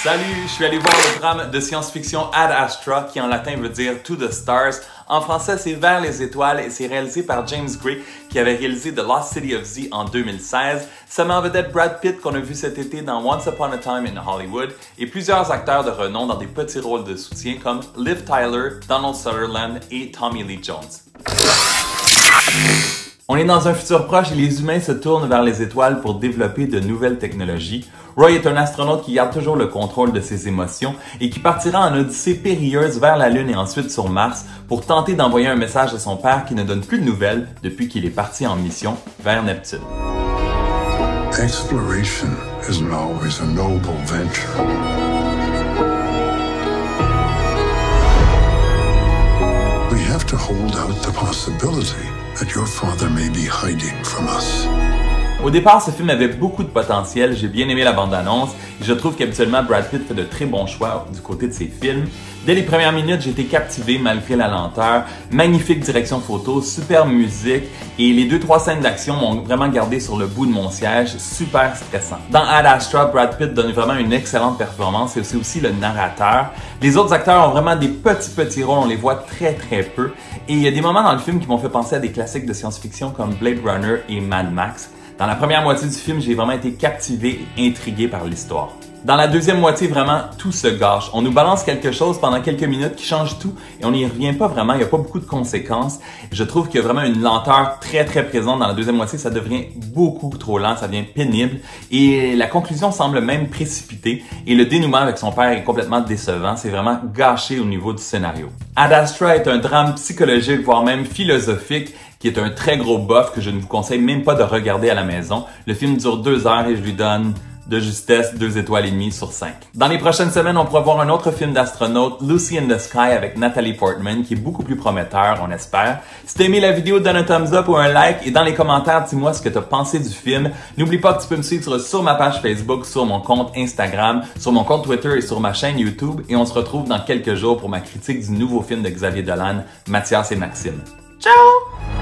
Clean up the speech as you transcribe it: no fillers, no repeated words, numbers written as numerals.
Salut, je suis allé voir le drame de science-fiction Ad Astra, qui en latin veut dire To the Stars. En français, c'est Vers les étoiles et c'est réalisé par James Gray, qui avait réalisé The Lost City of Z en 2016. Ça met en vedette Brad Pitt, qu'on a vu cet été dans Once Upon a Time in Hollywood, et plusieurs acteurs de renom dans des petits rôles de soutien comme Liv Tyler, Donald Sutherland et Tommy Lee Jones. On est dans un futur proche et les humains se tournent vers les étoiles pour développer de nouvelles technologies. Roy est un astronaute qui garde toujours le contrôle de ses émotions et qui partira en odyssée périlleuse vers la Lune et ensuite sur Mars pour tenter d'envoyer un message à son père qui ne donne plus de nouvelles depuis qu'il est parti en mission vers Neptune. Exploration isn't always a noble venture. We have to hold out the possibility that your father may be hiding from us. Au départ, ce film avait beaucoup de potentiel, j'ai bien aimé la bande-annonce et je trouve qu'habituellement Brad Pitt fait de très bons choix du côté de ses films. Dès les premières minutes, j'ai été captivé malgré la lenteur, magnifique direction photo, superbe musique et les 2-3 scènes d'action m'ont vraiment gardé sur le bout de mon siège, super stressant. Dans Ad Astra, Brad Pitt donne vraiment une excellente performance et c'est aussi le narrateur. Les autres acteurs ont vraiment des petits rôles, on les voit très peu et il y a des moments dans le film qui m'ont fait penser à des classiques de science-fiction comme Blade Runner et Mad Max. Dans la première moitié du film, j'ai vraiment été captivé et intrigué par l'histoire. Dans la deuxième moitié, vraiment, tout se gâche. On nous balance quelque chose pendant quelques minutes qui change tout et on n'y revient pas vraiment, il n'y a pas beaucoup de conséquences. Je trouve qu'il y a vraiment une lenteur très présente dans la deuxième moitié, ça devient beaucoup trop lent, ça devient pénible et la conclusion semble même précipitée et le dénouement avec son père est complètement décevant, c'est vraiment gâché au niveau du scénario. Ad Astra est un drame psychologique, voire même philosophique, qui est un très gros bof que je ne vous conseille même pas de regarder à la maison. Le film dure 2 heures et je lui donne de justesse 2 étoiles et demie sur 5. Dans les prochaines semaines, on pourra voir un autre film d'astronaute, Lucy in the Sky avec Natalie Portman, qui est beaucoup plus prometteur, on espère. Si t'as aimé la vidéo, donne un thumbs up ou un like et dans les commentaires, dis-moi ce que t'as pensé du film. N'oublie pas que tu peux me suivre sur ma page Facebook, sur mon compte Instagram, sur mon compte Twitter et sur ma chaîne YouTube. Et on se retrouve dans quelques jours pour ma critique du nouveau film de Xavier Dolan, Mathias et Maxime. Ciao!